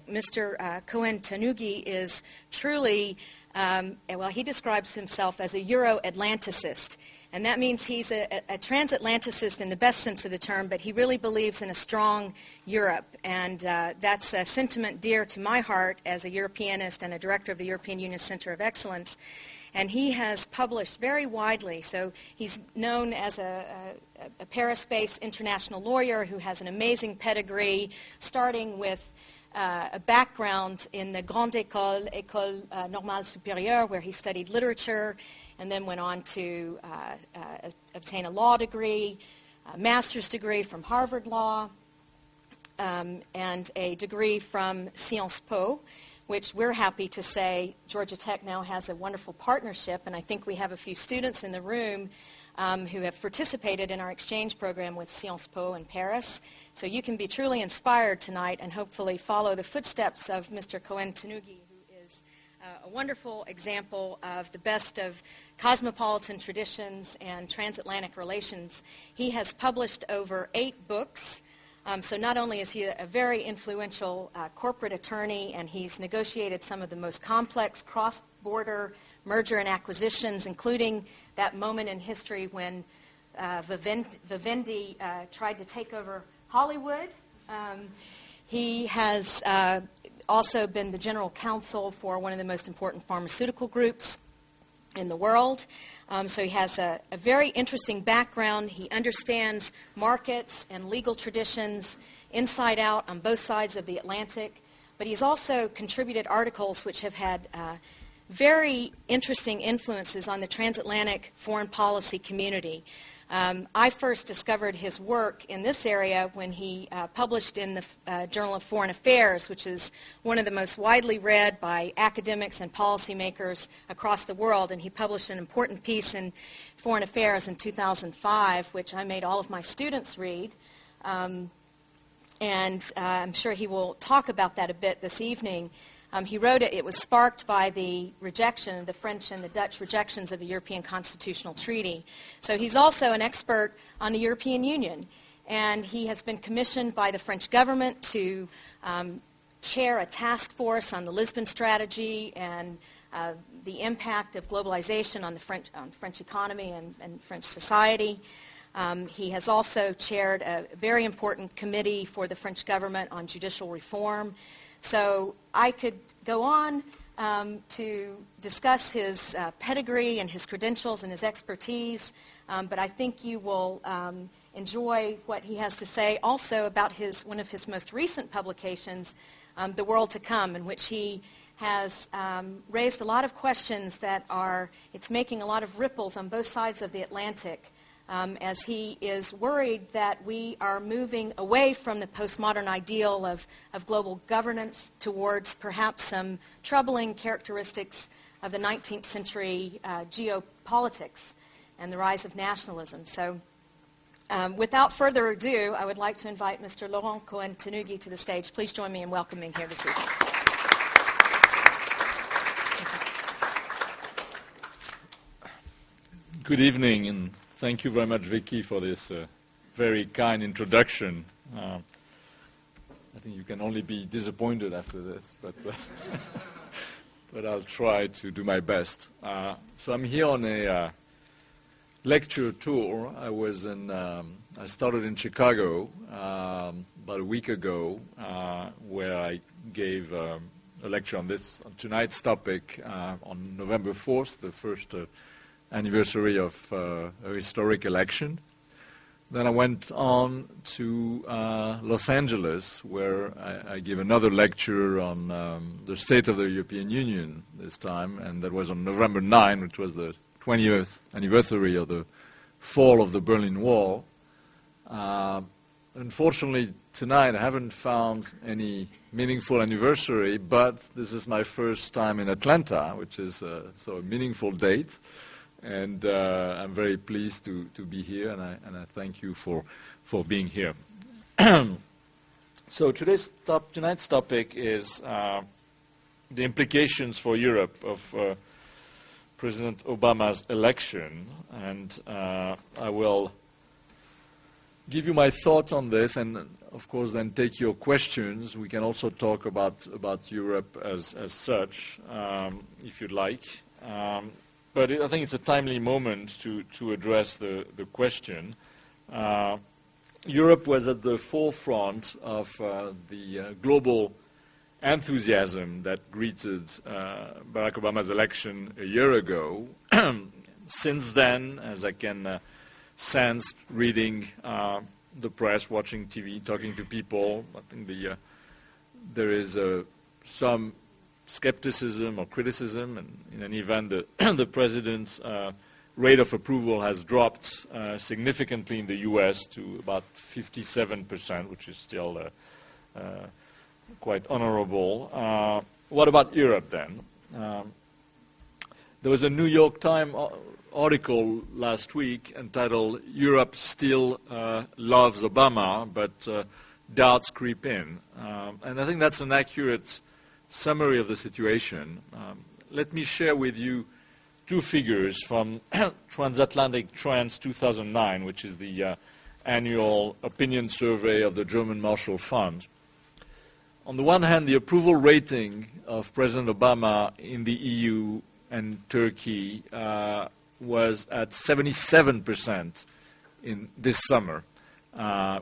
Mr. Cohen-Tanugi is truly, well, he describes himself as a Euro-Atlanticist. And that means he's a transatlanticist in the best sense of the term, but he really believes in a strong Europe. And that's a sentiment dear to my heart as a Europeanist and a director of the European Union Center of Excellence. And he has published very widely. So he's known as a Paris-based international lawyer who has an amazing pedigree, starting with a background in the Grande École Normale Supérieure, where he studied literature, and then went on to obtain a law degree, a master's degree from Harvard Law, and a degree from Sciences Po, which we're happy to say Georgia Tech now has a wonderful partnership, and I think we have a few students in the room who have participated in our exchange program with Sciences Po in Paris. So you can be truly inspired tonight and hopefully follow the footsteps of Mr. Cohen-Tanugi, who is a wonderful example of the best of cosmopolitan traditions and transatlantic relations. He has published over 8 books. So not only is he a very influential corporate attorney, and he's negotiated some of the most complex cross-border merger and acquisitions, including that moment in history when Vivendi tried to take over Hollywood. He has also been the general counsel for one of the most important pharmaceutical groups in the world. So he has a very interesting background. He understands markets and legal traditions inside out on both sides of the Atlantic. But he's also contributed articles which have had very interesting influences on the transatlantic foreign policy community. I first discovered his work in this area when he published in the Journal of Foreign Affairs, which is one of the most widely read by academics and policymakers across the world. And he published an important piece in Foreign Affairs in 2005, which I made all of my students read. And I'm sure he will talk about that a bit this evening. He wrote it. It was sparked by the rejection, the French and the Dutch rejections of the European Constitutional Treaty. So he's also an expert on the European Union. And he has been commissioned by the French government to chair a task force on the Lisbon Strategy and the impact of globalization on the French economy and French society. He has also chaired a very important committee for the French government on judicial reform. So I could go on to discuss his pedigree and his credentials and his expertise, but I think you will enjoy what he has to say also about one of his most recent publications, The World to Come, in which he has raised a lot of questions it's making a lot of ripples on both sides of the Atlantic. As he is worried that we are moving away from the postmodern ideal of global governance towards perhaps some troubling characteristics of the 19th century geopolitics and the rise of nationalism. So without further ado, I would like to invite Mr. Laurent Cohen-Tanugi to the stage. Please join me in welcoming here this evening. Good evening, and thank you very much, Vicky, for this very kind introduction. I think you can only be disappointed after this, but but I'll try to do my best. So I'm here on a lecture tour. I started in Chicago about a week ago, where I gave a lecture on tonight's topic on November 4th, the first anniversary of a historic election. Then I went on to Los Angeles, where I gave another lecture on the state of the European Union this time, and that was on November 9, which was the 20th anniversary of the fall of the Berlin Wall. Unfortunately, tonight I haven't found any meaningful anniversary, but this is my first time in Atlanta, which is a meaningful date. And I'm very pleased to be here, and I thank you for being here. So tonight's topic is the implications for Europe of President Obama's election, and I will give you my thoughts on this, and of course then take your questions. We can also talk about Europe as such, if you'd like. But I think it's a timely moment to address the question. Europe was at the forefront of the global enthusiasm that greeted Barack Obama's election a year ago. Since then, as I can sense reading the press, watching TV, talking to people, I think there is some skepticism or criticism, and in any event, the president's rate of approval has dropped significantly in the U.S. to about 57%, which is still quite honorable. What about Europe then? There was a New York Times article last week entitled "Europe Still Loves Obama, but Doubts Creep In." And I think that's an accurate summary of the situation. Let me share with you two figures from Transatlantic Trance 2009, which is the annual opinion survey of the German Marshall Fund. On the one hand, the approval rating of President Obama in the EU and Turkey was at 77% in this summer,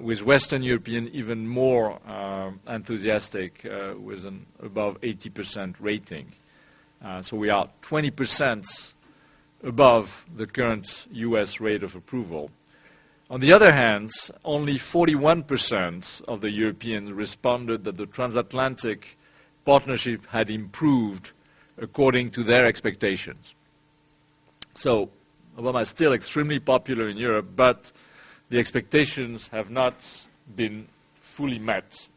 with Western European even more enthusiastic, with an above 80% rating. So we are 20% above the current US rate of approval. On the other hand, only 41% of the Europeans responded that the transatlantic partnership had improved according to their expectations. So Obama is still extremely popular in Europe, but the expectations have not been fully met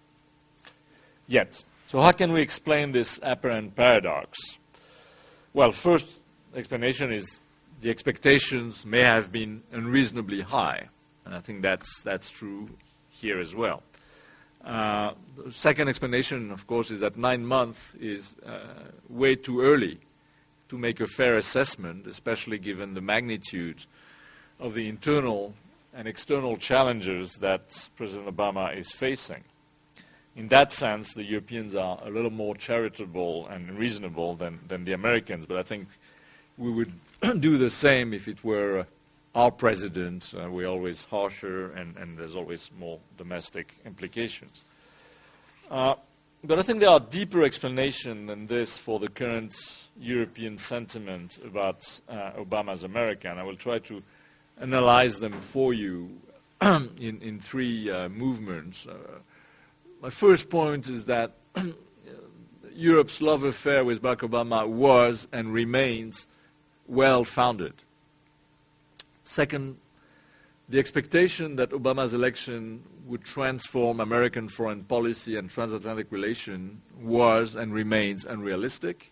yet. So how can we explain this apparent paradox? Well, first explanation is the expectations may have been unreasonably high, and I think that's true here as well. The second explanation, of course, is that 9 months is way too early to make a fair assessment, especially given the magnitude of the internal and external challenges that President Obama is facing. In that sense, the Europeans are a little more charitable and reasonable than the Americans, but I think we would do the same if it were our president. We're always harsher, and there's always more domestic implications. But I think there are deeper explanations than this for the current European sentiment about Obama's America, and I will try to analyze them for you in three movements. My first point is that Europe's love affair with Barack Obama was and remains well-founded. Second, the expectation that Obama's election would transform American foreign policy and transatlantic relation was and remains unrealistic.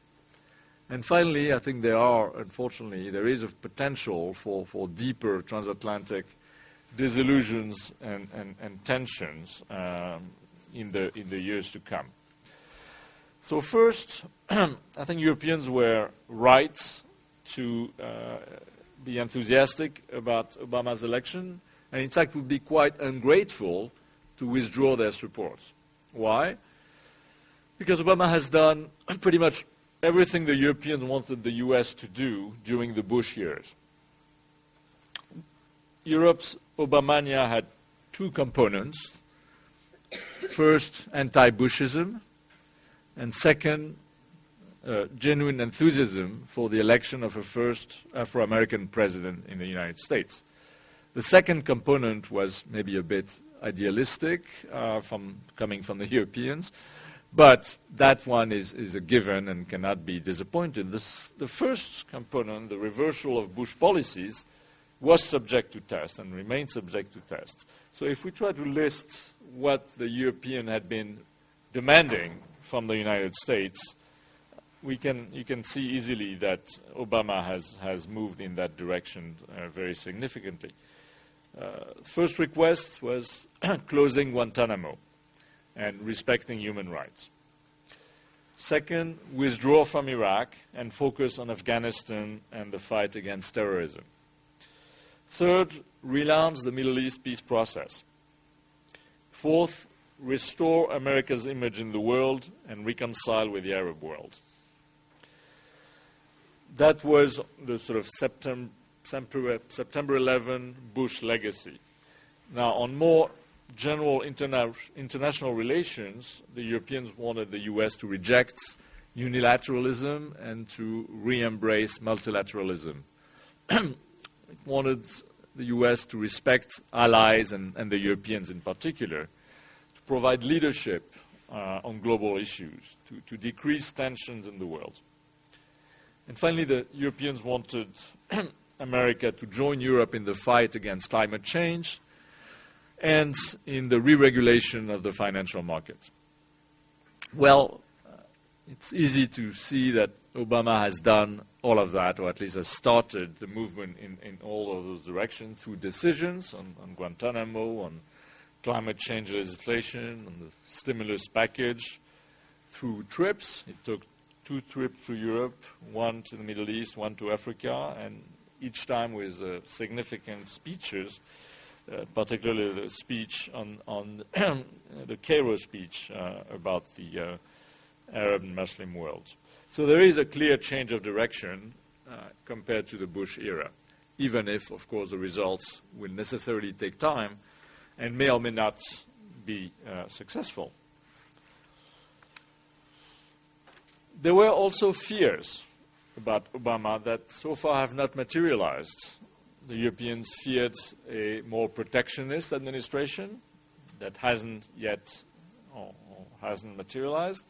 And finally, I think unfortunately, there is a potential for deeper transatlantic disillusions and tensions in the years to come. So first, I think Europeans were right to be enthusiastic about Obama's election, and in fact would be quite ungrateful to withdraw their support. Why? Because Obama has done pretty much everything the Europeans wanted the US to do during the Bush years. Europe's Obamania had two components. First, anti-Bushism, and second, genuine enthusiasm for the election of a first Afro-American president in the United States. The second component was maybe a bit idealistic, coming from the Europeans, but that one is a given and cannot be disappointed. The first component, the reversal of Bush policies, was subject to test and remains subject to test. So if we try to list what the European had been demanding from the United States, you can see easily that Obama has moved in that direction very significantly. First request was closing Guantanamo and respecting human rights. Second, withdraw from Iraq and focus on Afghanistan and the fight against terrorism. Third, relaunch the Middle East peace process. Fourth, restore America's image in the world and reconcile with the Arab world. That was the sort of September 11 Bush legacy. Now, on more general international relations, the Europeans wanted the U.S. to reject unilateralism and to re-embrace multilateralism. It wanted the U.S. to respect allies and the Europeans in particular, to provide leadership on global issues, to decrease tensions in the world. And finally, the Europeans wanted America to join Europe in the fight against climate change and in the re-regulation of the financial market. Well, it's easy to see that Obama has done all of that, or at least has started the movement in all of those directions through decisions on Guantanamo, on climate change legislation, on the stimulus package, through trips. It took 2 trips to Europe, 1 to the Middle East, 1 to Africa, and each time with significant speeches, particularly the speech on the Cairo speech about the Arab and Muslim world. So there is a clear change of direction compared to the Bush era, even if, of course, the results will necessarily take time and may or may not be successful. There were also fears about Obama that so far have not materialized. The Europeans feared a more protectionist administration that hasn't yet or hasn't materialized.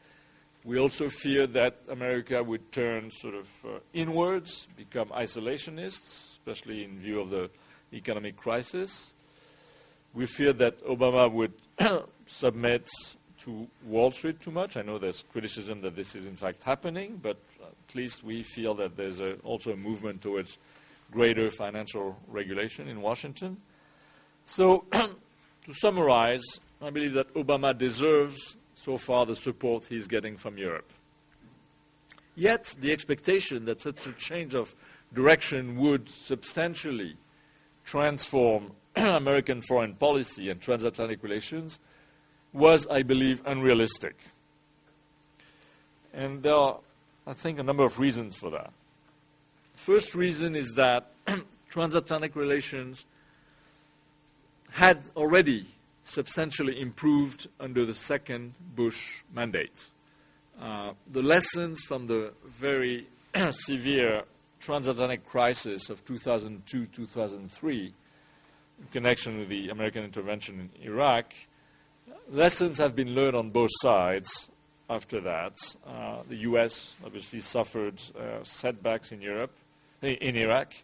We also feared that America would turn sort of inwards, become isolationist, especially in view of the economic crisis. We feared that Obama would submit to Wall Street too much. I know there's criticism that this is in fact happening, but at least we feel that there's also a movement towards greater financial regulation in Washington. So, to summarize, I believe that Obama deserves so far the support he's getting from Europe. Yet, the expectation that such a change of direction would substantially transform American foreign policy and transatlantic relations was, I believe, unrealistic. And there are, I think, a number of reasons for that. First reason is that transatlantic relations had already substantially improved under the second Bush mandate. The lessons from the very severe transatlantic crisis of 2002-2003 in connection with the American intervention in Iraq, lessons have been learned on both sides after that. The U.S. obviously suffered setbacks in Iraq,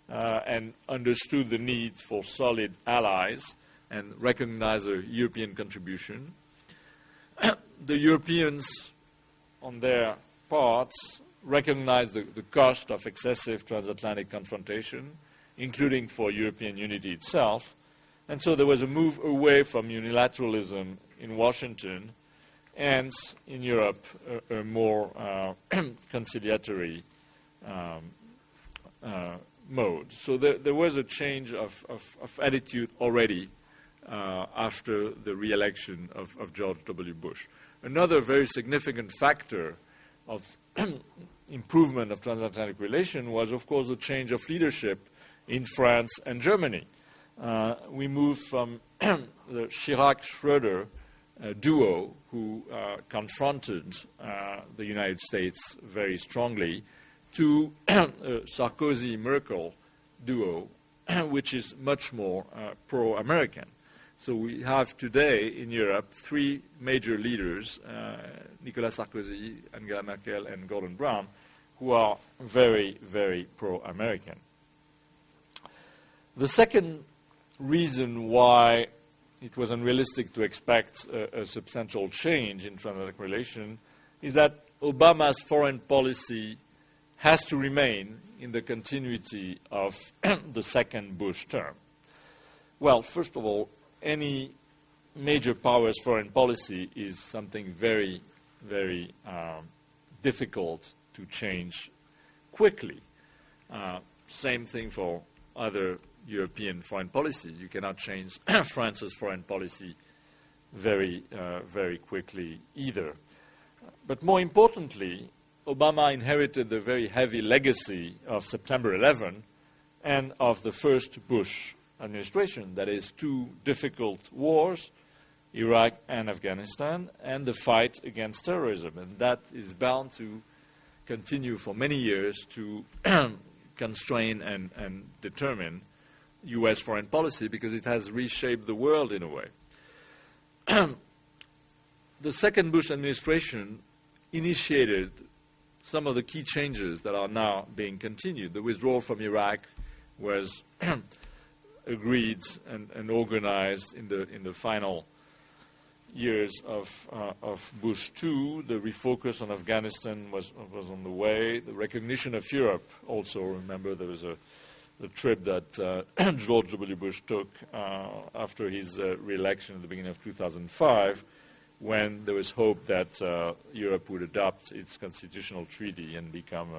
and understood the need for solid allies and recognized the European contribution. The Europeans, on their part, recognized the cost of excessive transatlantic confrontation, including for European unity itself. And so there was a move away from unilateralism in Washington and in Europe a more conciliatory mode. So there was a change of attitude already after the re-election of George W. Bush. Another very significant factor of improvement of transatlantic relations was, of course, the change of leadership in France and Germany. We moved from the Chirac-Schröder duo, who confronted the United States very strongly, to Sarkozy-Merkel duo, which is much more pro-American. So we have today in Europe 3 major leaders, Nicolas Sarkozy, Angela Merkel, and Gordon Brown, who are very, very pro-American. The second reason why it was unrealistic to expect a substantial change in transatlantic relations is that Obama's foreign policy has to remain in the continuity of the second Bush term. Well, first of all, any major power's foreign policy is something very, very difficult to change quickly. Same thing for other European foreign policy. You cannot change France's foreign policy very quickly either. But more importantly, Obama inherited the very heavy legacy of September 11 and of the first Bush administration, that is, two difficult wars, Iraq and Afghanistan, and the fight against terrorism. And that is bound to continue for many years to constrain and determine U.S. foreign policy, because it has reshaped the world in a way. The second Bush administration initiated some of the key changes that are now being continued. The withdrawal from Iraq was agreed and organized in the final years of Bush II. The refocus on Afghanistan was on the way. The recognition of Europe also. Remember, there was a trip that George W. Bush took after his re-election at the beginning of 2005, when there was hope that Europe would adopt its constitutional treaty and become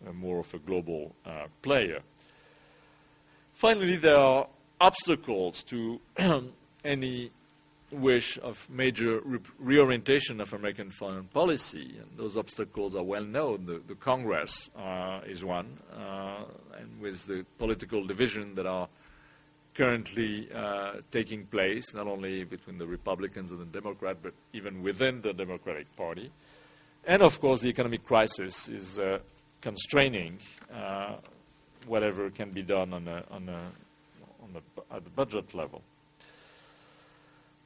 a more of a global player. Finally, there are obstacles to any wish of major reorientation of American foreign policy, and those obstacles are well known. The Congress is one, and with the political division that are currently taking place, not only between the Republicans and the Democrats, but even within the Democratic Party. And of course, the economic crisis is constraining whatever can be done at the budget level.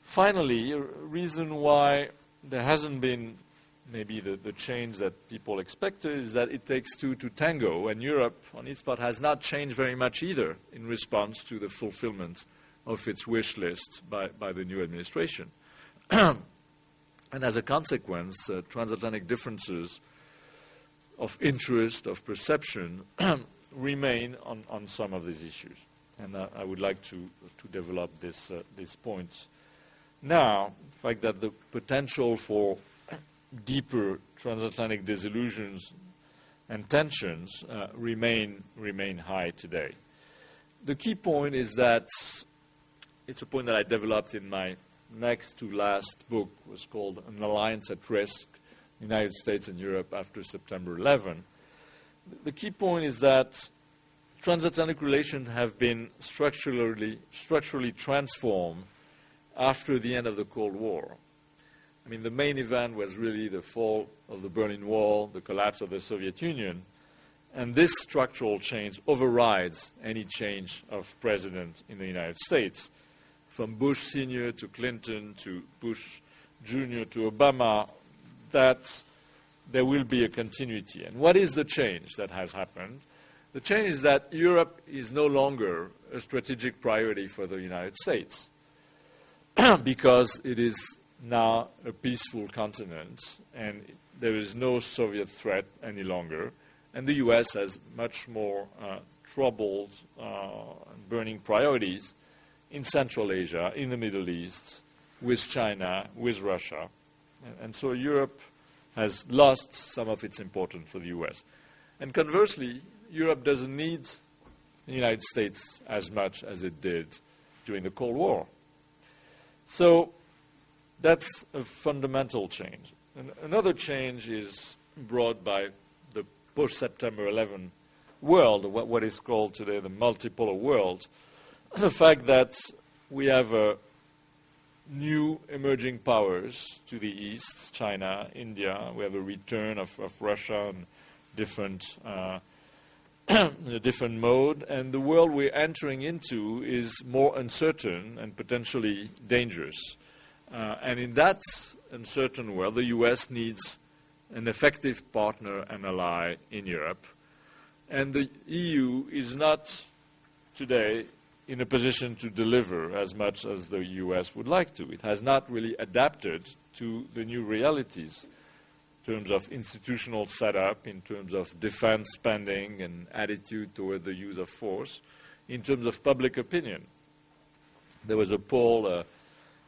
Finally, a reason why there hasn't been maybe the change that people expected is that it takes two to tango, and Europe, on its part, has not changed very much either in response to the fulfillment of its wish list by the new administration. And as a consequence, transatlantic differences of interest, of perception, remain on some of these issues. And I would like to develop these points now. The fact that the potential for deeper transatlantic disillusions and tensions remain high today. The key point is that it's a point that I developed in my next to last book, was called An Alliance at Risk, United States and Europe after September 11. The key point is that transatlantic relations have been structurally transformed after the end of the Cold War. I mean, the main event was really the fall of the Berlin Wall, the collapse of the Soviet Union, and this structural change overrides any change of president in the United States. From Bush Sr. to Clinton to Bush Jr. to Obama, that there will be a continuity. And what is the change that has happened? The change is that Europe is no longer a strategic priority for the United States because it is now a peaceful continent, and there is no Soviet threat any longer, and the U.S. has much more troubled and burning priorities in Central Asia, in the Middle East, with China, with Russia. And so Europe has lost some of its importance for the U.S. And conversely, Europe doesn't need the United States as much as it did during the Cold War. So that's a fundamental change. And another change is brought by the post-September 11 world, what is called today the multipolar world. The fact that we have new emerging powers to the east, China, India. We have a return of Russia in a different mode. And the world we're entering into is more uncertain and potentially dangerous. And in that uncertain world, the U.S. needs an effective partner and ally in Europe. And the EU is not today in a position to deliver as much as the U.S. would like to. It has not really adapted to the new realities in terms of institutional setup, in terms of defense spending and attitude toward the use of force, in terms of public opinion. There was a poll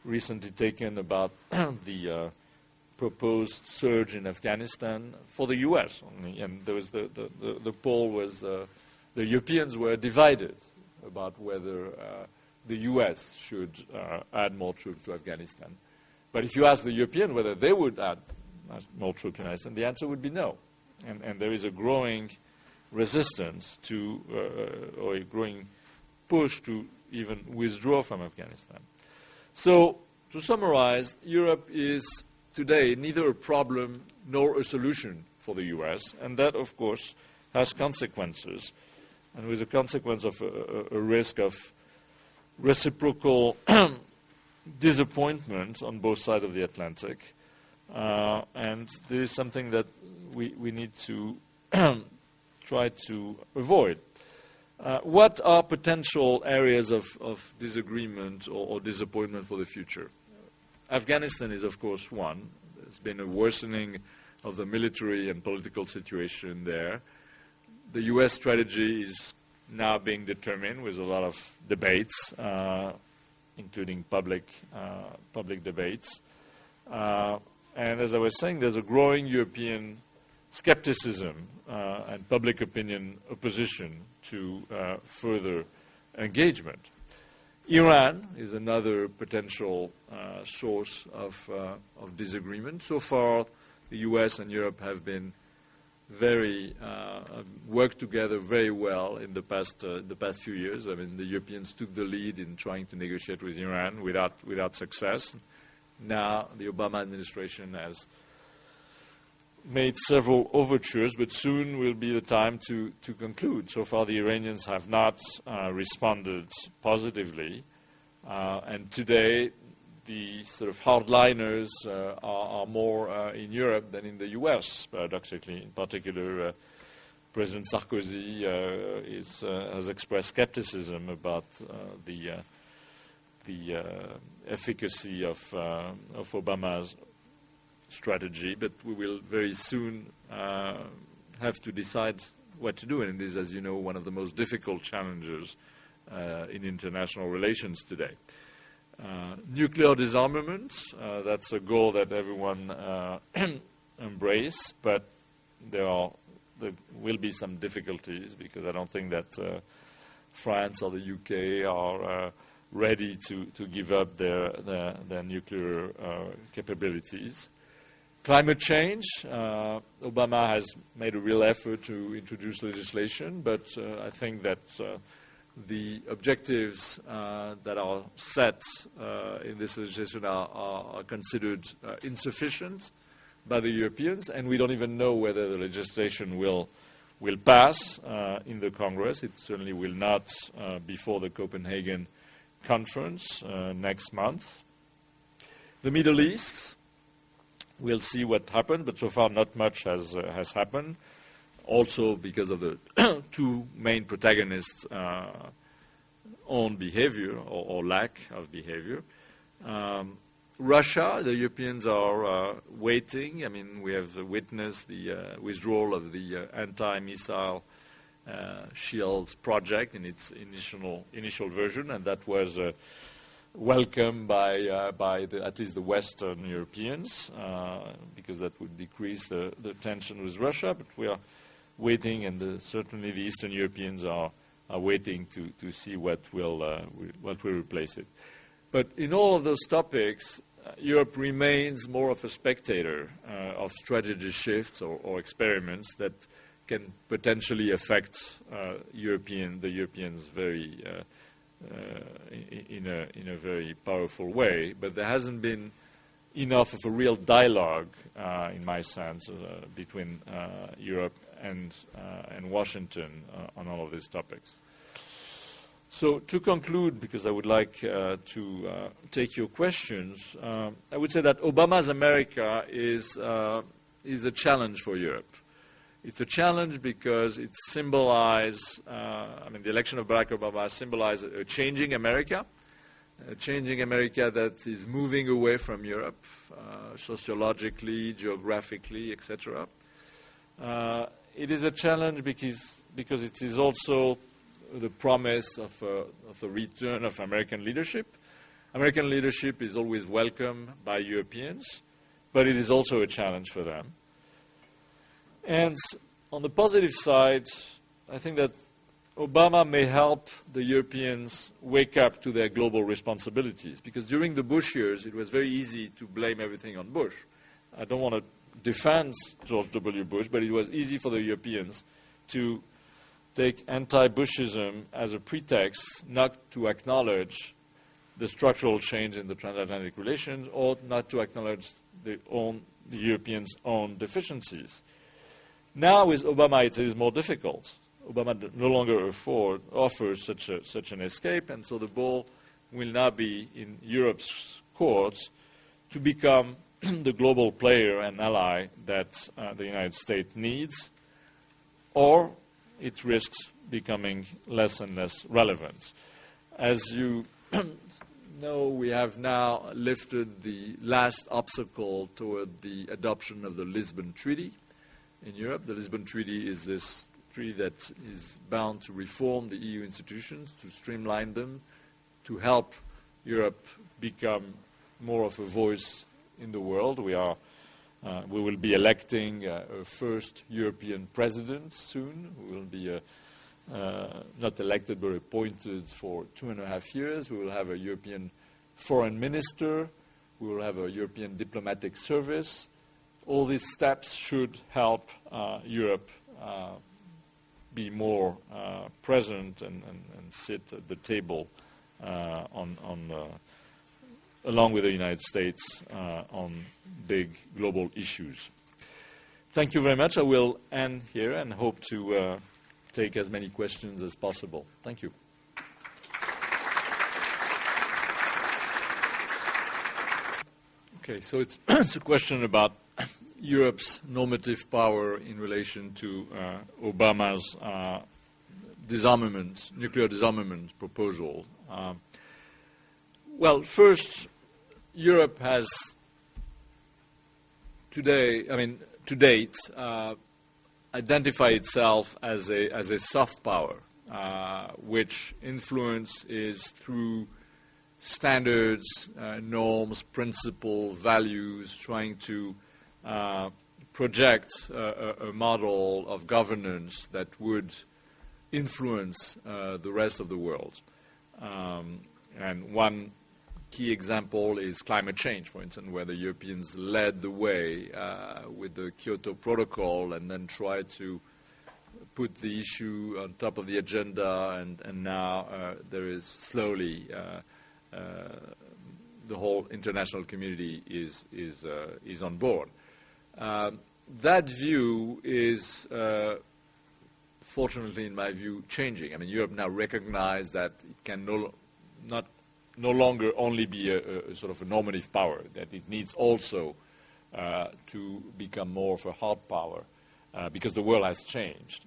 recently taken about the proposed surge in Afghanistan for the U.S. only, and there was the poll was the Europeans were divided. about whether the US should add more troops to Afghanistan. But if you ask the Europeans whether they would add more troops to Afghanistan, the answer would be no. And there is a growing resistance to, or a growing push to even withdraw from Afghanistan. So, to summarize, Europe is today neither a problem nor a solution for the US, and that, of course, has consequences, and with a consequence of a risk of reciprocal disappointment on both sides of the Atlantic. And this is something that we need to try to avoid. What are potential areas of disagreement or disappointment for the future? Afghanistan is, of course, one. There's been a worsening of the military and political situation there. The U.S. strategy is now being determined with a lot of debates, including public debates. And as I was saying, there's a growing European skepticism and public opinion opposition to further engagement. Iran is another potential source of disagreement. So far, the U.S. and Europe have been worked together very well in the past few years. I mean, the Europeans took the lead in trying to negotiate with Iran without success. Now, the Obama administration has made several overtures, but soon will be the time to conclude. So far, the Iranians have not responded positively, and today the sort of hardliners are more in Europe than in the U.S., paradoxically. In particular, President Sarkozy has expressed skepticism about the efficacy of Obama's strategy, but we will very soon have to decide what to do, and it is, as you know, one of the most difficult challenges in international relations today. Nuclear disarmament, that's a goal that everyone embrace, but there will be some difficulties because I don't think that France or the UK are ready to give up their nuclear capabilities. Climate change, Obama has made a real effort to introduce legislation, but I think that the objectives that are set in this legislation are considered insufficient by the Europeans, and we don't even know whether the legislation will pass in the Congress. It certainly will not before the Copenhagen conference next month. The Middle East, we'll see what happens, but so far not much has happened. Also because of the two main protagonists' own behavior or lack of behavior. Russia, the Europeans are waiting. I mean, we have witnessed the withdrawal of the anti-missile shields project in its initial version, and that was welcomed by at least the Western Europeans because that would decrease the tension with Russia. But we are waiting, and certainly the Eastern Europeans are waiting to see what will replace it. But in all of those topics, Europe remains more of a spectator of strategy shifts or experiments that can potentially affect the Europeans very in a very powerful way. But there hasn't been enough of a real dialogue, in my sense, between Europe and Washington on all of these topics. So to conclude, because I would like to take your questions, I would say that Obama's America is a challenge for Europe. It's a challenge because it symbolizes, the election of Barack Obama symbolized a changing America that is moving away from Europe, sociologically, geographically, etc. It is a challenge because it is also the promise of the return of American leadership. American leadership is always welcome by Europeans, but it is also a challenge for them. And on the positive side, I think that Obama may help the Europeans wake up to their global responsibilities, because during the Bush years it was very easy to blame everything on Bush. I don't want to defend George W. Bush, but it was easy for the Europeans to take anti-Bushism as a pretext not to acknowledge the structural change in the transatlantic relations or not to acknowledge the Europeans' own deficiencies. Now with Obama it is more difficult. Obama no longer offers such an escape, and so the ball will now be in Europe's courts to become the global player and ally that the United States needs, or it risks becoming less and less relevant. As you know, we have now lifted the last obstacle toward the adoption of the Lisbon Treaty in Europe. The Lisbon Treaty is this treaty that is bound to reform the EU institutions, to streamline them, to help Europe become more of a voice in the world. We will be electing a first European president soon, who will be not elected but appointed for 2.5 years. We will have a European foreign minister. We will have a European diplomatic service. All these steps should help Europe be more present and sit at the table along with the United States on big global issues. Thank you very much. I will end here and hope to take as many questions as possible. Thank you. Okay, so it's a question about Europe's normative power in relation to Obama's nuclear disarmament proposal. Well, first, Europe has to date, identified itself as a soft power, which influence is through standards, norms, principles, values, trying to project a model of governance that would influence the rest of the world. And one key example is climate change, for instance, where the Europeans led the way with the Kyoto Protocol and then tried to put the issue on top of the agenda, and now there is slowly the whole international community is on board. That view is, fortunately, in my view, changing. I mean, Europe now recognizes that it can no longer only be a sort of a normative power, that it needs also to become more of a hard power, because the world has changed,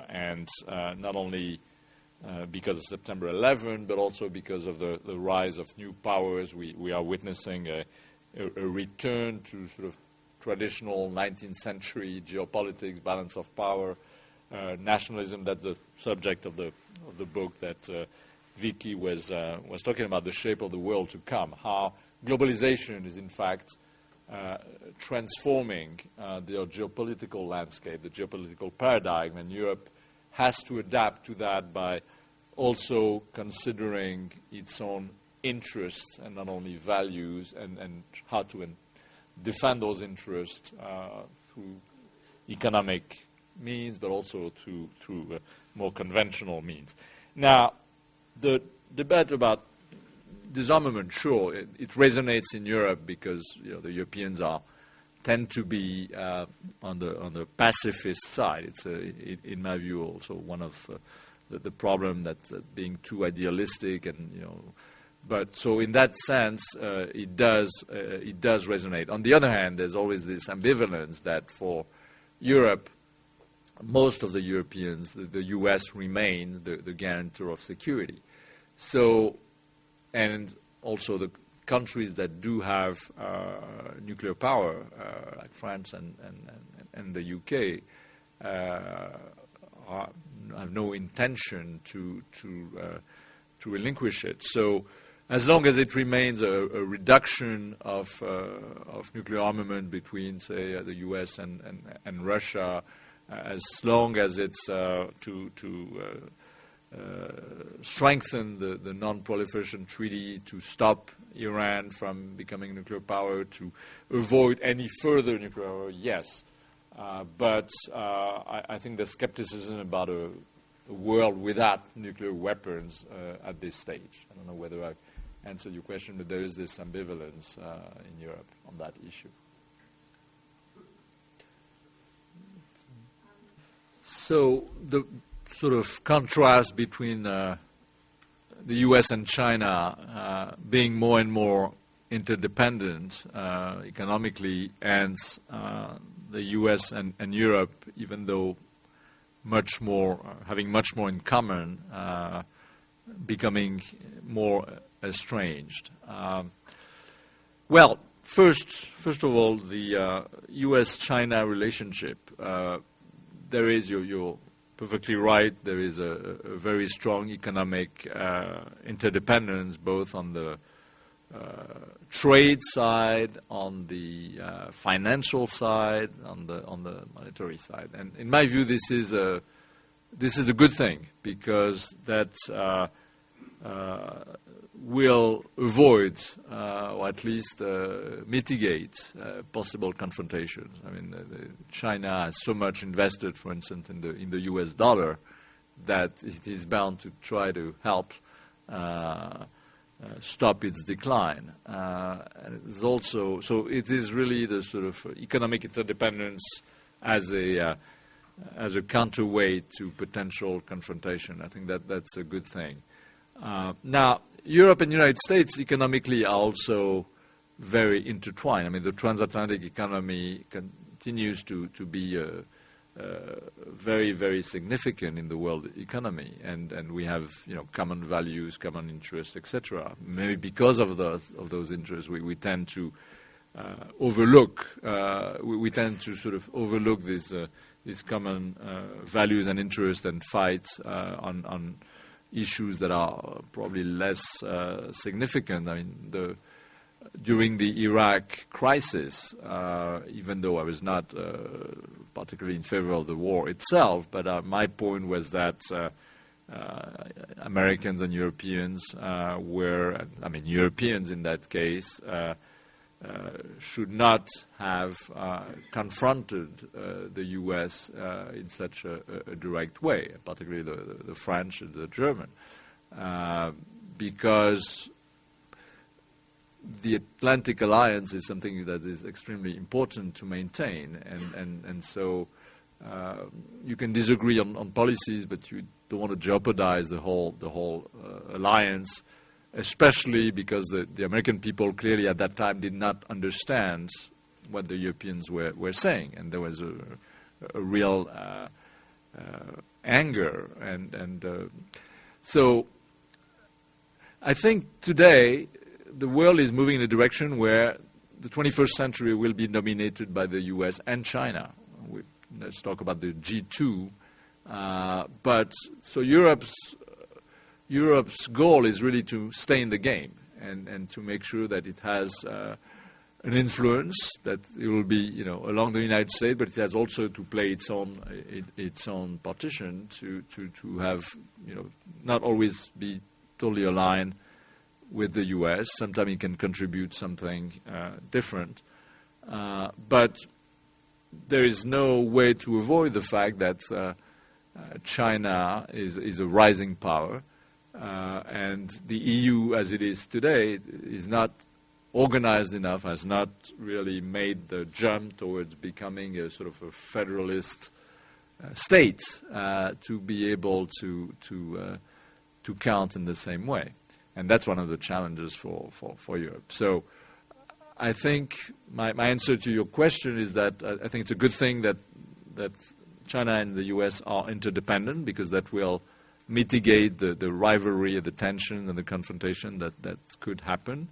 and not only because of September 11, but also because of the rise of new powers. We are witnessing a return to sort of traditional 19th century geopolitics, balance of power, nationalism. That's the subject of the book that Vicky was talking about, the shape of the world to come, how globalization is in fact transforming the geopolitical landscape, the geopolitical paradigm, and Europe has to adapt to that by also considering its own interests and not only values, and how to defend those interests through economic means, but also through more conventional means. Now, the debate about disarmament, sure, it resonates in Europe because the Europeans tend to be on the pacifist side. It's in my view also one of the problem that being too idealistic, and but so in that sense it does resonate. On the other hand, there's always this ambivalence that for Europe, most of the Europeans, the U.S. remain the guarantor of security. So, and also the countries that do have nuclear power, like France and the UK, have no intention to relinquish it. So, as long as it remains a reduction of nuclear armament between, say, the U.S. and Russia, as long as it's to strengthen the non-proliferation treaty to stop Iran from becoming a nuclear power, to avoid any further nuclear power, yes. But I think there's skepticism about a world without nuclear weapons at this stage. I don't know whether I answered your question, but there is this ambivalence in Europe on that issue. So the sort of contrast between the U.S. and China being more and more interdependent economically, and the U.S. and Europe, even though much more having much more in common, becoming more estranged. Well, first of all, the U.S.-China relationship. There is, you're perfectly right, there is a very strong economic interdependence, both on the trade side, on the financial side, on the monetary side. And in my view, this is a good thing, because that will avoid, or at least mitigate possible confrontations. I mean, China has so much invested, for instance, in the U.S. dollar, that it is bound to try to help stop its decline. And it's also, so it is really the sort of economic interdependence as a counterweight to potential confrontation. I think that's a good thing. Now, Europe and the United States economically are also very intertwined. I mean, the transatlantic economy continues to be very, very significant in the world economy, and we have common values, common interests, etc. Maybe because of those interests, we tend to overlook. We tend to sort of overlook these common values and interests and fight on issues that are probably less significant. I mean, during the Iraq crisis, even though I was not particularly in favor of the war itself, but my point was that Americans and Europeans Europeans in that case, should not have confronted the U.S. In such a direct way, particularly the French and the German, because the Atlantic Alliance is something that is extremely important to maintain, and so you can disagree on policies, but you don't want to jeopardize the whole alliance. Especially because the American people clearly at that time did not understand what the Europeans were saying, and there was a real anger, and so I think today the world is moving in a direction where the 21st century will be dominated by the U.S. and China. Let's talk about the G2, but so Europe's goal is really to stay in the game and to make sure that it has an influence, that it will be along the United States, but it has also to play its own partition to have not always be totally aligned with the U.S. Sometimes it can contribute something different, but there is no way to avoid the fact that China is a rising power. And the EU, as it is today, is not organized enough, has not really made the jump towards becoming a sort of a federalist state to be able to count in the same way. And that's one of the challenges for Europe. So I think my answer to your question is that I think it's a good thing that China and the U.S. are interdependent, because that will mitigate the rivalry, the tension, and the confrontation that could happen.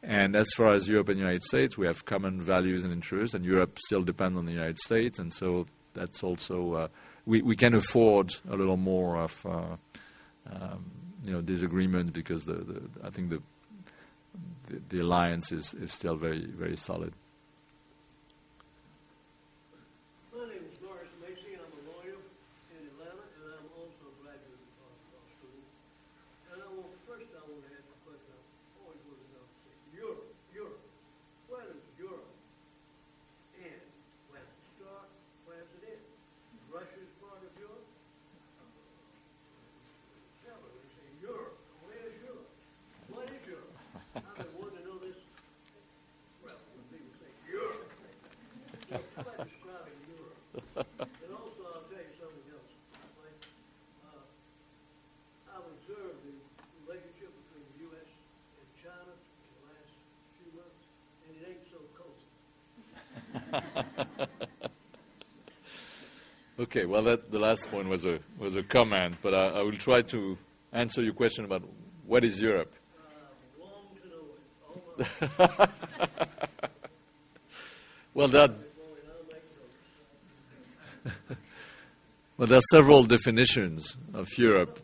And as far as Europe and the United States, we have common values and interests, and Europe still depends on the United States, and so that's also we can afford a little more of disagreement, because I think the alliance is still very, very solid. Okay, well, the last point was a comment, but I will try to answer your question about what is Europe. Well, there are several definitions of Europe.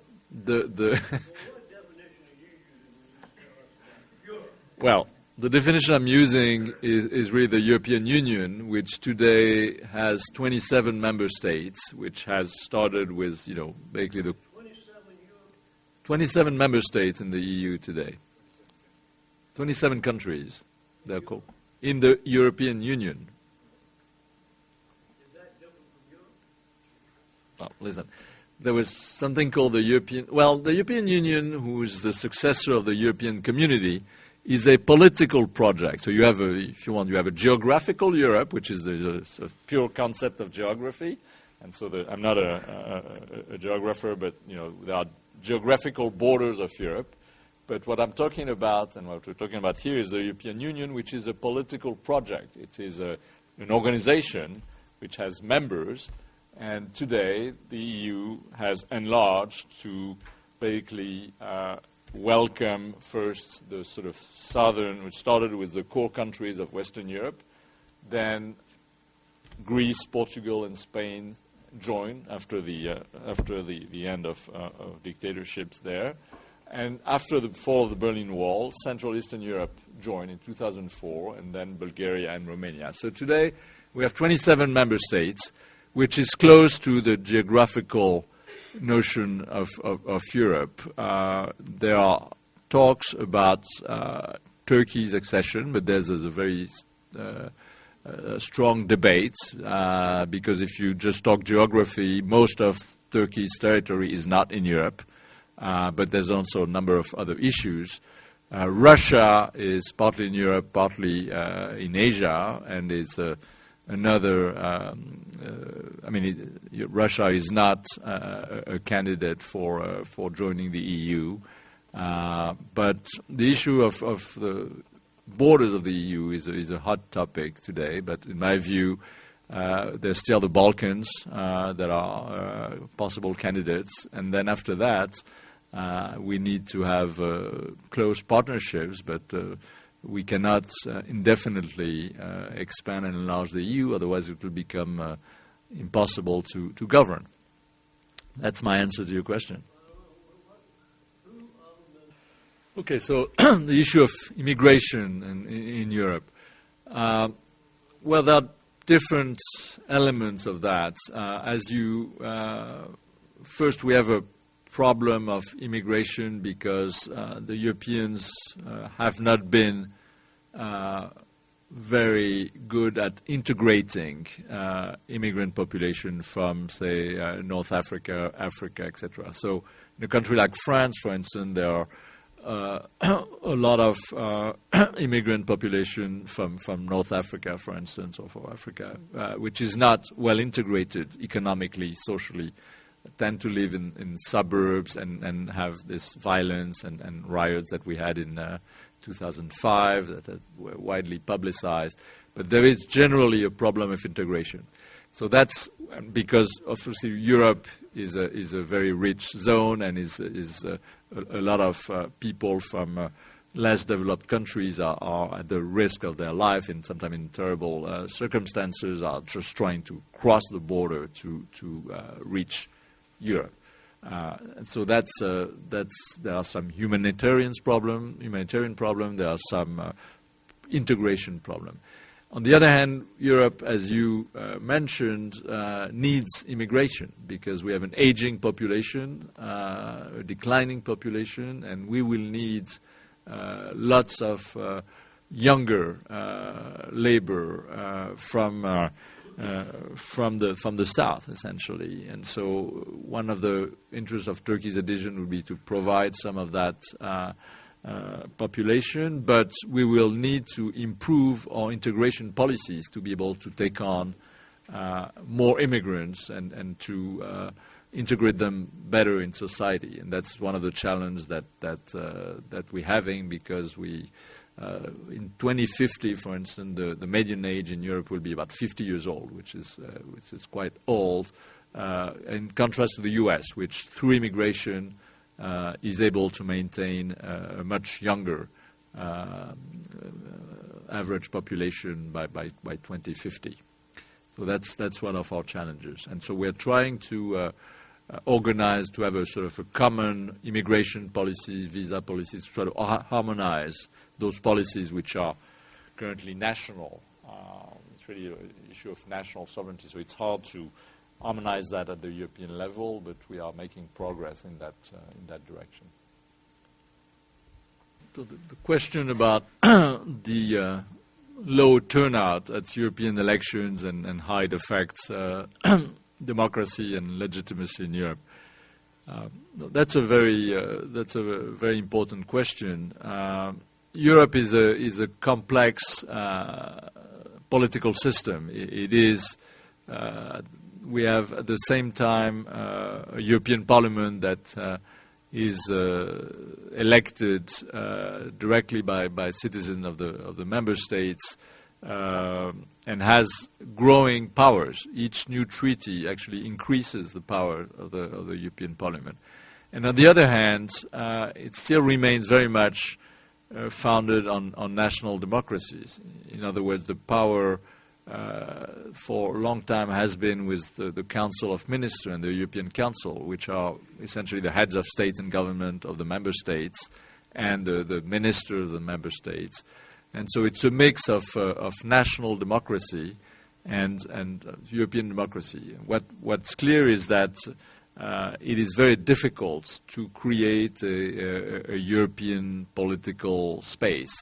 Well, the definition I'm using is really the European Union, which today has 27 member states, which has started with, basically the 27 member states in the EU today. 27 countries, they're called, in the European Union. Is that different from Europe? Well, listen, there was something called the European Union, who is the successor of the European Community, is a political project. So you have if you want, you have a geographical Europe, which is the pure concept of geography. And so I'm not a geographer, but there are geographical borders of Europe. But what I'm talking about, and what we're talking about here, is the European Union, which is a political project. It is an organization which has members, and today the EU has enlarged to basically welcome first the sort of southern, which started with the core countries of Western Europe, then Greece, Portugal, and Spain joined after the end of dictatorships there. And after the fall of the Berlin Wall, Central Eastern Europe joined in 2004, and then Bulgaria and Romania. So today we have 27 member states, which is close to the geographical notion of Europe. There are talks about Turkey's accession, but there's a very strong debate because if you just talk geography, most of Turkey's territory is not in Europe. But there's also a number of other issues. Russia is partly in Europe, partly in Asia, and it's another. Russia is not a candidate for joining the EU, but the issue of the borders of the EU is a hot topic today. But in my view, there's still the Balkans that are possible candidates, and then after that. We need to have close partnerships, but we cannot indefinitely expand and enlarge the EU, otherwise it will become impossible to govern. That's my answer to your question. Okay, so the issue of immigration in Europe. Well, there are different elements of that. First we have a problem of immigration because the Europeans have not been very good at integrating immigrant population from, say, North Africa, etc. So in a country like France, for instance, there are a lot of immigrant population from North Africa, for instance, or from Africa, which is not well integrated economically, socially, tend to live in suburbs and have this violence and riots that we had in 2005 that were widely publicized. But there is generally a problem of integration. So that's because obviously Europe is a very rich zone and is a lot of people from less developed countries are at the risk of their life and sometimes in terrible circumstances are just trying to cross the border to reach Europe. So there are some humanitarian problem. There are some integration problem. On the other hand, Europe, as you mentioned, needs immigration because we have an aging population, a declining population, and we will need lots of younger labor from the south, essentially. And so one of the interests of Turkey's adhesion would be to provide some of that population, but we will need to improve our integration policies to be able to take on more immigrants and to integrate them better in society. And that's one of the challenges that we're having because we in 2050, for instance, the median age in Europe will be about 50 years old, which is quite old, in contrast to the US, which through immigration is able to maintain a much younger average population by 2050. So that's one of our challenges. And so we're trying to organize to have a sort of a common immigration policy, visa policy, to try to harmonize those policies which are currently national. It's really an issue of national sovereignty, so it's hard to harmonize that at the European level, but we are making progress in that direction. So the question about the low turnout at European elections and how it affects democracy and legitimacy in Europe. That's a very important question. Europe is a complex political system. It is. We have at the same time a European Parliament that is elected directly by citizens of the member states and has growing powers. Each new treaty actually increases the power of the European Parliament. And on the other hand, it still remains very much founded on national democracies. In other words, the power for a long time has been with the Council of Ministers and the European Council, which are essentially the heads of state and government of the member states and the ministers of the member states. And so it's a mix of national democracy and European democracy. What's clear is that it is very difficult to create a European political space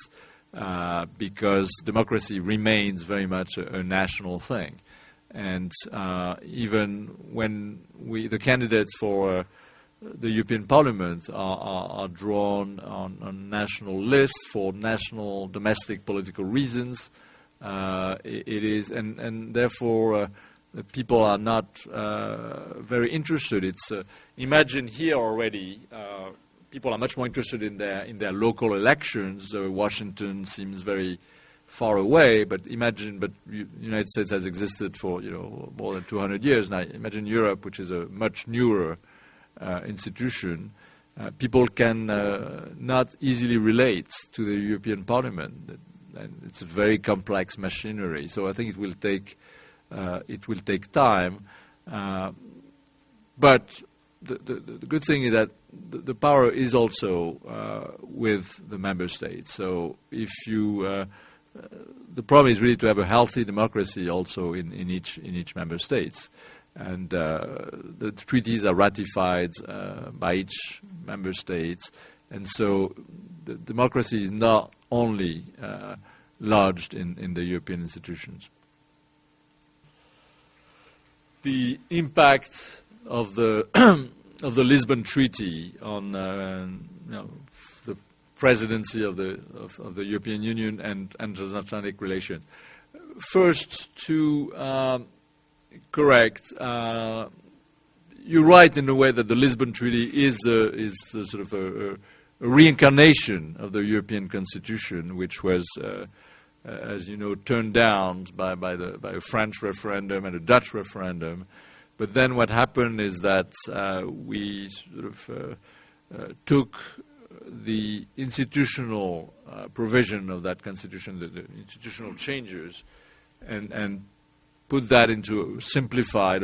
because democracy remains very much a national thing. And even when the candidates for the European Parliament are drawn on national lists for national domestic political reasons, it is, and therefore people are not very interested. It's imagine here already. People are much more interested in their local elections. Washington seems very far away, but the United States has existed for more than 200 years now. Imagine Europe, which is a much newer institution. People can not easily relate to the European Parliament. And it's a very complex machinery. So I think it will take time. But the good thing is that the power is also with the member states. So if you, the problem is really to have a healthy democracy also in each member states, and the treaties are ratified by each member states, and so the democracy is not only lodged in the European institutions. The impact of the Lisbon Treaty on the presidency of the European Union and transatlantic relations. First, to correct, you're right in the way that the Lisbon Treaty is the sort of a reincarnation of the European Constitution, which was, as you know, turned down by a French referendum and a Dutch referendum. But then what happened is that we sort of took the institutional provision of that constitution, the institutional changes, and put that into a simplified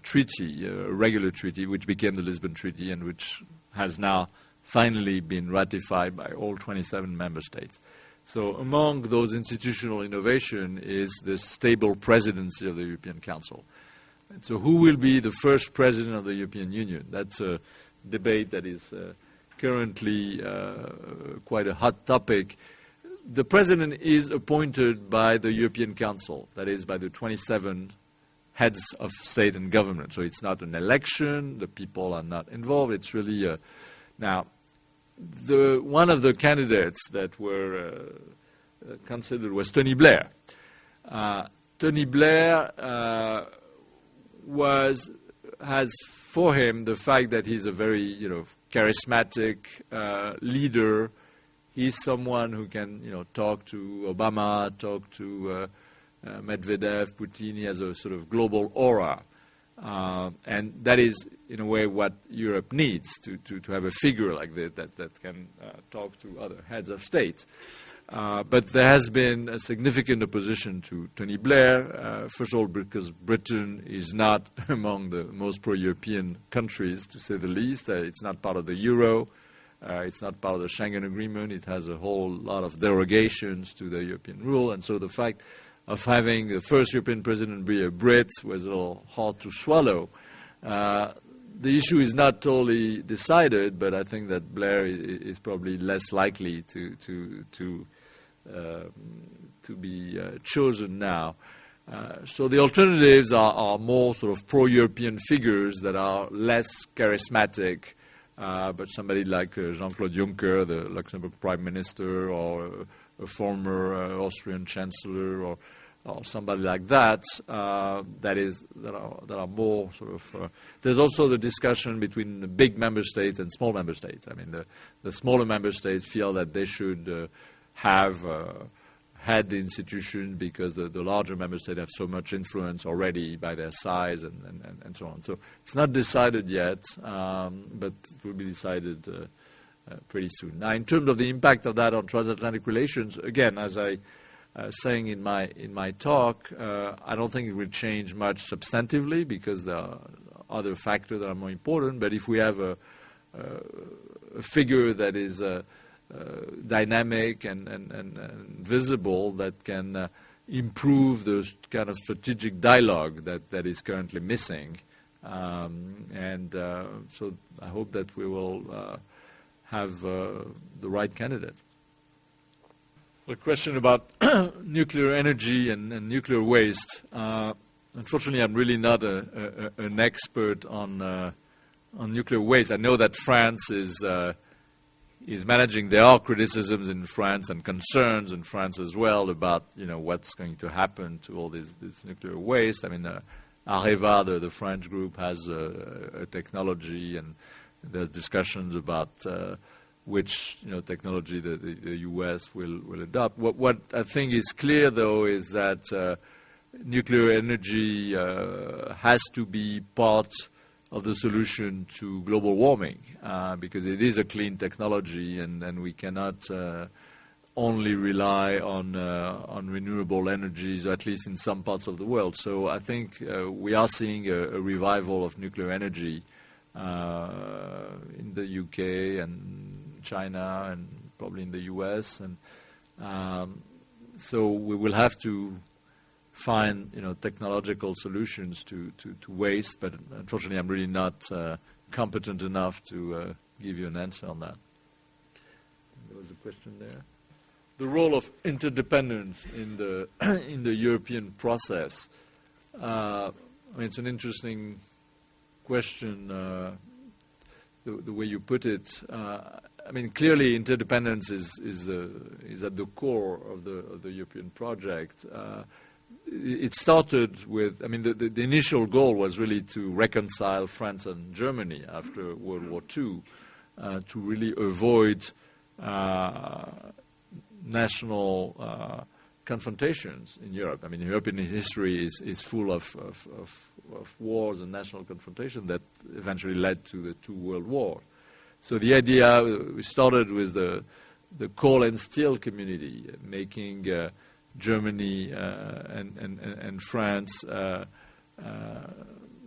treaty, a regular treaty, which became the Lisbon Treaty and which has now finally been ratified by all 27 member states. So among those institutional innovation is the stable presidency of the European Council. And so who will be the first president of the European Union? That's a debate that is currently quite a hot topic. The president is appointed by the European Council, that is by the 27 heads of state and government. So it's not an election, the people are not involved, it's really now, one of the candidates that were considered was Tony Blair. Tony Blair has for him the fact that he's a very charismatic leader. he's someone who can, talk to Obama, talk to Medvedev, Putin. He has a sort of global aura. And that is, in a way, what Europe needs to have a figure like that can talk to other heads of state. But there has been a significant opposition to Tony Blair, first of all because Britain is not among the most pro-European countries, to say the least. It's not part of the euro. It's not part of the Schengen Agreement. It has a whole lot of derogations to the European rule. And so the fact of having the first European president be a Brit was a little hard to swallow. The issue is not totally decided, but I think that Blair is probably less likely to be chosen now. So the alternatives are more sort of pro-European figures that are less charismatic, but somebody like Jean-Claude Juncker, the Luxembourg Prime Minister, or a former Austrian Chancellor, or somebody like that, that are more sort of. There's also the discussion between the big member states and small member states. I mean, the smaller member states feel that they should have had the institution because the larger member states have so much influence already by their size and so on. So it's not decided yet, but it will be decided pretty soon. Now, in terms of the impact of that on transatlantic relations, again, as I saying in my talk, I don't think it will change much substantively because there are other factors that are more important. But if we have a figure that is dynamic and visible, that can improve the kind of strategic dialogue that is currently missing, so I hope that we will have the right candidate. The question about nuclear energy and nuclear waste. Unfortunately, I'm really not an expert on nuclear waste. I know that France is managing. There are criticisms in France and concerns in France as well about what's going to happen to all this nuclear waste. I mean, Areva, the French group, has a technology, and there's discussions about which technology the U.S. will adopt. What I think is clear, though, is that nuclear energy has to be part of the solution to global warming because it is a clean technology, and we cannot only rely on renewable energies, at least in some parts of the world. So I think we are seeing a revival of nuclear energy in the UK and China and probably in the US, and so we will have to find technological solutions to waste, but unfortunately I'm really not competent enough to give you an answer on that. There was a question there. The role of interdependence in the European process. I mean, it's an interesting question, the way you put it. I mean, clearly interdependence is at the core of the European project. It started with, I mean, the initial goal was really to reconcile France and Germany after World War II, to really avoid national confrontations in Europe. I mean, European history is full of wars and national confrontation that eventually led to the two world wars. So the idea, we started with the coal and steel community, making Germany and France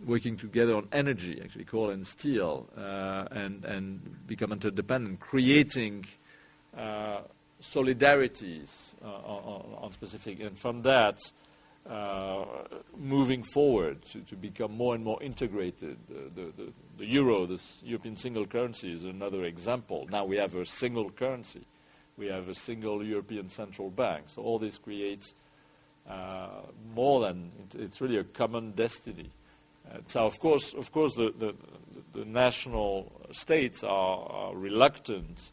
working together on energy, actually, coal and steel, and become interdependent, creating solidarities on specific, and from that, moving forward to become more and more integrated. The euro, this European single currency, is another example. Now we have a single currency. We have a single European central bank. So all this creates more than, it's really a common destiny. So of course the national states are reluctant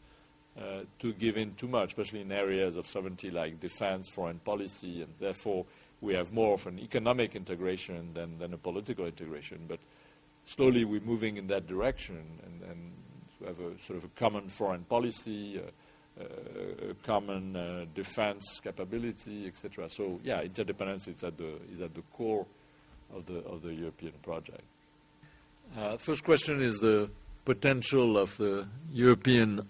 to give in too much, especially in areas of sovereignty like defense, foreign policy, and therefore we have more of an economic integration than a political integration. But slowly we're moving in that direction, and to have a sort of a common foreign policy, a common defense capability, etc. So yeah, interdependence is at the core of the European project. First question is the potential of the European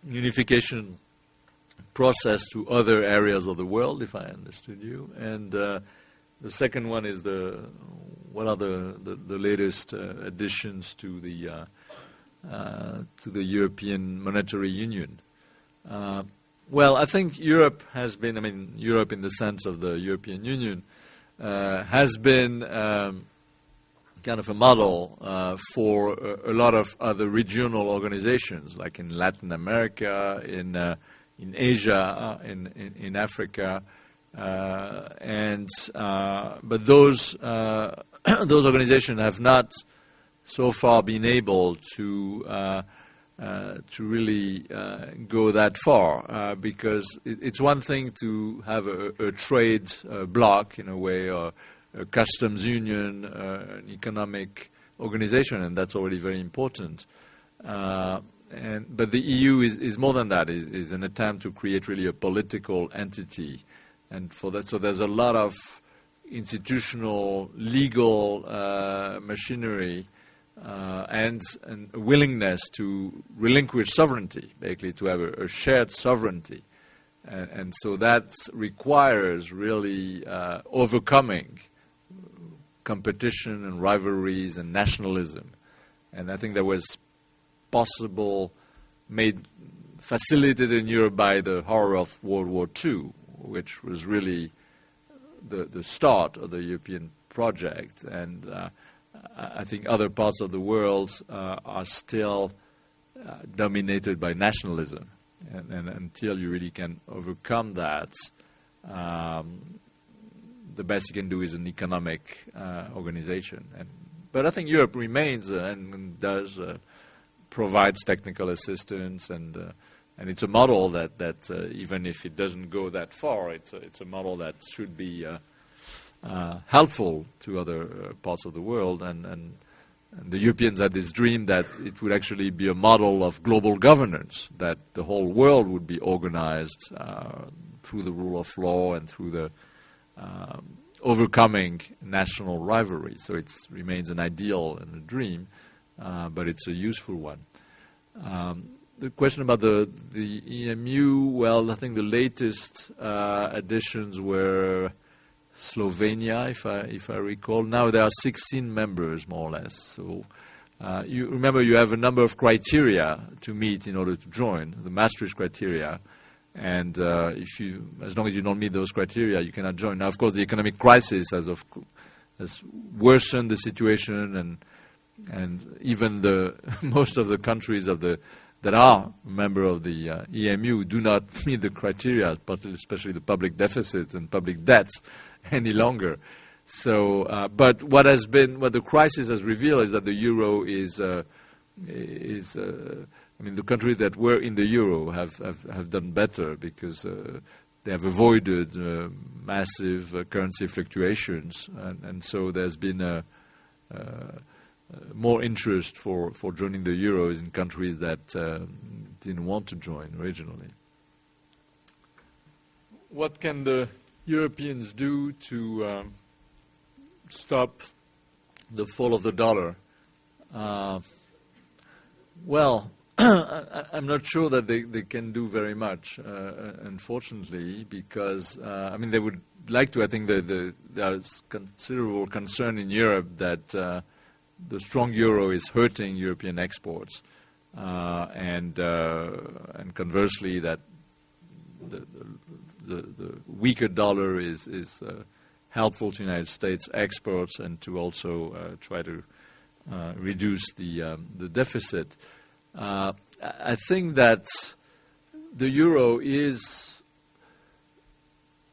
unification process to other areas of the world, if I understood you. And the second one is what are the latest additions to the European Monetary Union? Well, I think Europe has been, Europe in the sense of the European Union, has been kind of a model for a lot of other regional organizations, like in Latin America, in Asia, in Africa, but those organizations have not so far been able to really go that far, because it's one thing to have a trade bloc in a way, or a customs union, an economic organization, and that's already very important. But the EU is more than that. Is an attempt to create really a political entity, and for that, so there's a lot of institutional, legal machinery. And a willingness to relinquish sovereignty, basically to have a shared sovereignty. And so that requires really overcoming competition and rivalries and nationalism. And I think that was facilitated in Europe by the horror of World War II, which was really the start of the European project. And I think other parts of the world are still dominated by nationalism, and until you really can overcome that, the best you can do is an economic organization. But I think Europe remains and does provides technical assistance, and it's a model that even if it doesn't go that far, it's a model that should be helpful to other parts of the world, and the Europeans had this dream that it would actually be a model of global governance, that the whole world would be organized through the rule of law and through the overcoming national rivalry. So it remains an ideal and a dream, but it's a useful one. The question about the EMU, well, I think the latest additions were Slovenia, if I recall. Now there are 16 members, more or less. So you remember you have a number of criteria to meet in order to join, the Maastricht criteria. And as long as you don't meet those criteria, you cannot join. Now, of course, the economic crisis has worsened the situation, and even most of the countries that are a member of the EMU do not meet the criteria, especially the public deficit and public debts, any longer. So, but what the crisis has revealed is that the euro the countries that were in the euro have done better, because they have avoided massive currency fluctuations, and so there's been more interest for joining the euro in countries that didn't want to join originally. What can the Europeans do to stop the fall of the dollar? Well, I'm not sure that they can do very much, unfortunately, because they would like to. I think that there's considerable concern in Europe that the strong euro is hurting European exports, and conversely that the weaker dollar is helpful to United States exports, and to also try to reduce the deficit. I think that the euro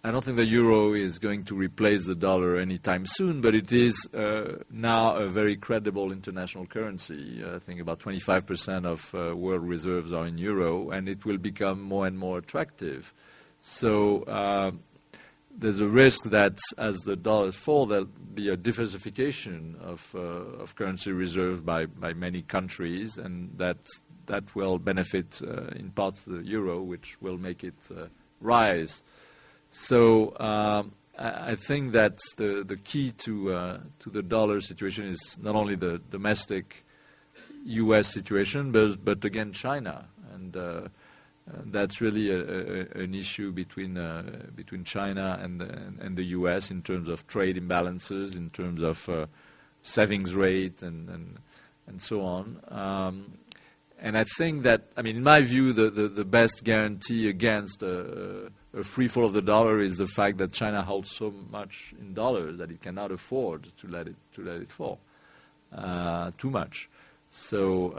I don't think the euro is going to replace the dollar anytime soon, but it is now a very credible international currency. I think about 25% of world reserves are in euro, and it will become more and more attractive. So there's a risk that as the dollars fall, there'll be a diversification of currency reserve by many countries, and that that will benefit in parts the euro, which will make it rise. So I think that the key to the dollar situation is not only the domestic U.S. situation, but again China, and that's really an issue between China and the U.S. in terms of trade imbalances, in terms of savings rate, and so on. And I think that, I mean, in my view, the best guarantee against a free fall of the dollar is the fact that China holds so much in dollars that it cannot afford to let it fall too much. So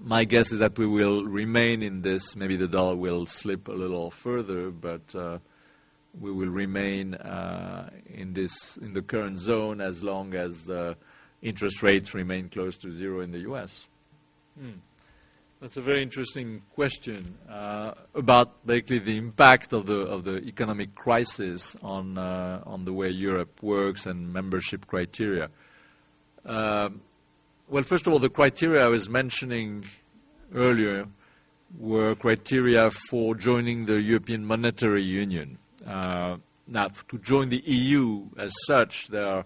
my guess is that we will remain in this. Maybe the dollar will slip a little further, but we will remain in the current zone as long as the interest rates remain close to zero in the U.S. That's a very interesting question about basically the impact of the economic crisis on the way Europe works and membership criteria. Well, first of all, the criteria I was mentioning earlier were criteria for joining the European Monetary Union. Now, to join the EU as such, there are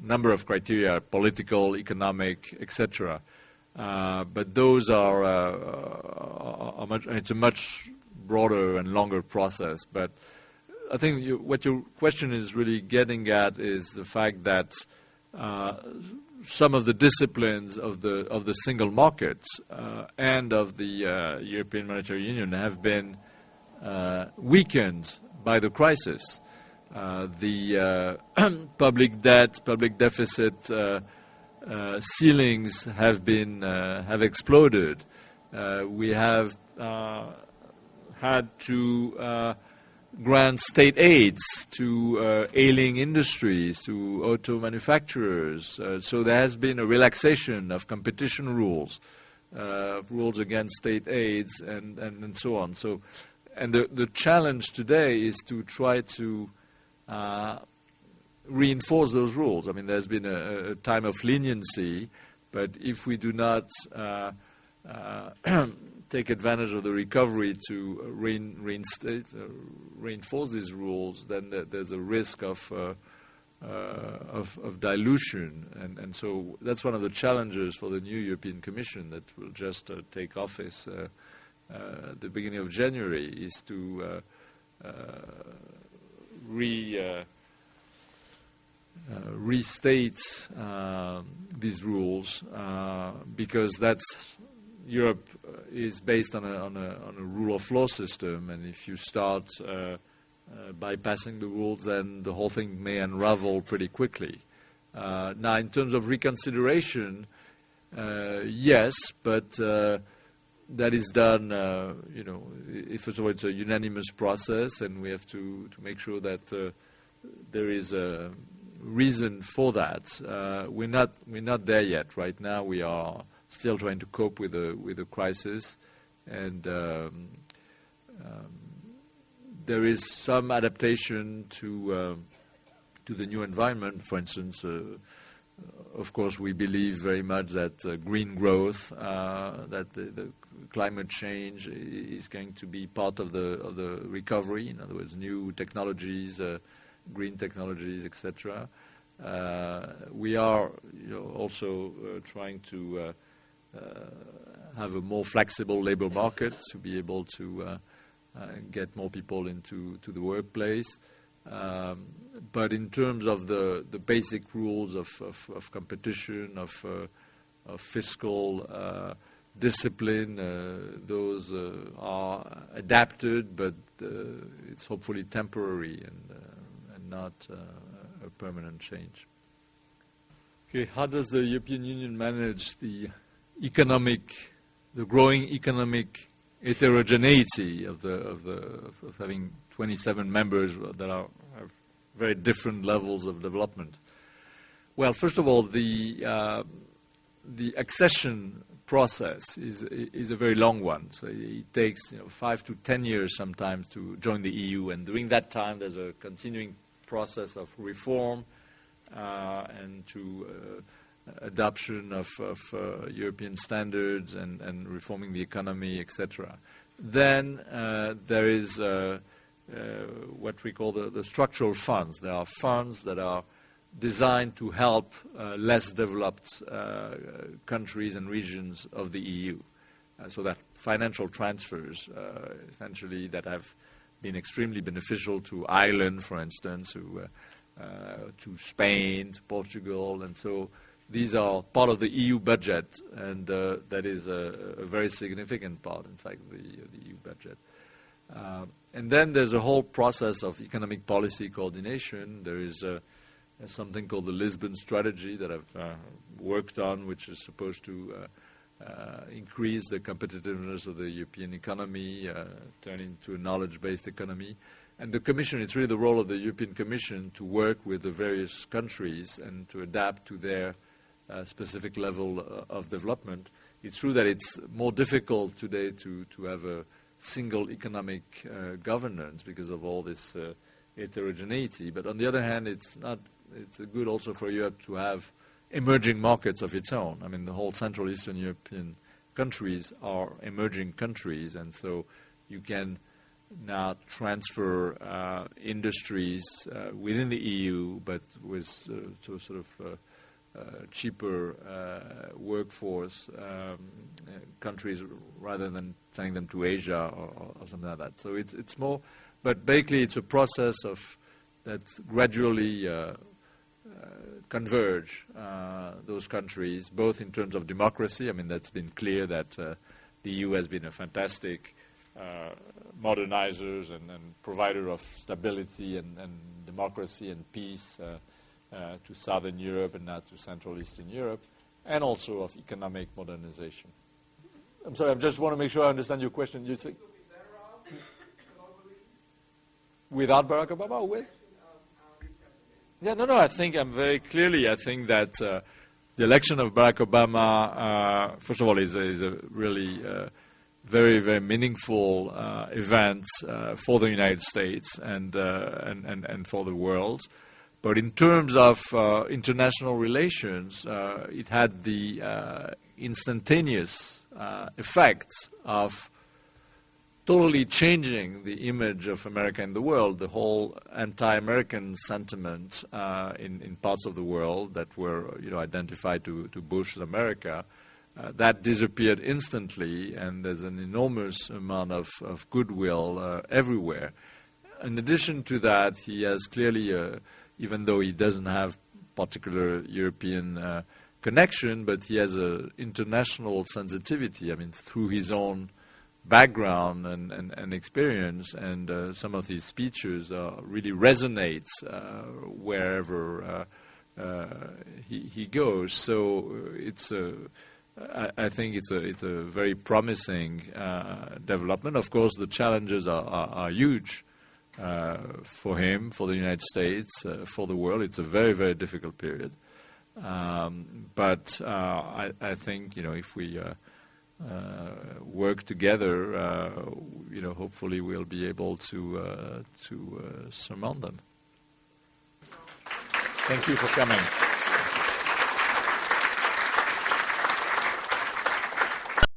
a number of criteria: political, economic, etc. But those are much. It's a much broader and longer process. But I think what your question is really getting at is the fact that some of the disciplines of the single market and of the European Monetary Union have been weakened by the crisis. The public debt, public deficit ceilings have exploded. We have had to grant state aids to ailing industries, to auto manufacturers. So there has been a relaxation of competition rules, rules against state aids, and so on. So, and the challenge today is to try to reinforce those rules. I mean, there's been a time of leniency, but if we do not take advantage of the recovery to reinforce these rules, then there's a risk of dilution. And so that's one of the challenges for the new European Commission that will just take office at the beginning of January, is to restate these rules, because that's Europe is based on a rule of law system, and if you start bypassing the rules, then the whole thing may unravel pretty quickly. Now, in terms of reconsideration, yes, but that is done. First of all, it's a unanimous process, and we have to make sure that there is a reason for that. We're not there yet. Right now, we are still trying to cope with the crisis, and there is some adaptation to the new environment. For instance, of course, we believe very much that green growth, that the climate change is going to be part of the recovery. In other words, new technologies, green technologies, etc. We are also trying to have a more flexible labor market to be able to get more people into the workplace. But in terms of the basic rules of competition, of fiscal discipline, those are adapted, but it's hopefully temporary and not a permanent change. Okay, how does the European Union manage the growing economic heterogeneity of having 27 members that have very different levels of development? Well, first of all, the accession process is a very long one. So it takes 5 to 10 years sometimes to join the EU, and during that time there's a continuing process of reform and to adoption of European standards and reforming the economy, etc. Then there is what we call the structural funds. There are funds that are designed to help less developed countries and regions of the EU. So that financial transfers, essentially, that have been extremely beneficial to Ireland, for instance, to Spain, to Portugal, and so these are part of the EU budget, and that is a very significant part, in fact, of the EU budget. And then there's a whole process of economic policy coordination. There is something called the Lisbon Strategy that I've worked on, which is supposed to increase the competitiveness of the European economy, turn into a knowledge-based economy. And the Commission, it's really the role of the European Commission to work with the various countries and to adapt to their specific level of development. It's true that it's more difficult today to have a single economic governance because of all this heterogeneity. But on the other hand, it's good also for Europe to have emerging markets of its own. I mean, the whole Central Eastern European countries are emerging countries, and so you can now transfer industries within the EU, but with sort of cheaper workforce countries rather than sending them to Asia or something like that. So it's more, but basically it's a process of that gradually converge those countries, both in terms of democracy. I mean, that's been clear that the EU has been a fantastic modernizers and provider of stability and democracy and peace to Southern Europe and now to Central Eastern Europe, and also of economic modernization. I'm sorry, I just want to make sure I understand your question. You say without Barack Obama or with? Yeah, no, I think I think that the election of Barack Obama, first of all, is a really very, very meaningful event for the United States and for the world. But in terms of international relations, it had the instantaneous effect of totally changing the image of America in the world. The whole anti-American sentiment in parts of the world that were identified to Bush's America, that disappeared instantly, and there's an enormous amount of goodwill everywhere. In addition to that, he has clearly, even though he doesn't have particular European connection, but he has an international sensitivity, I mean, through his own background and experience, and some of his speeches really resonates wherever he goes. So it's I think it's a very promising development. Of course, the challenges are huge for him, for the United States, for the world. It's a very, very difficult period. But I think if we work together, hopefully we'll be able to surmount them. Thank you for coming.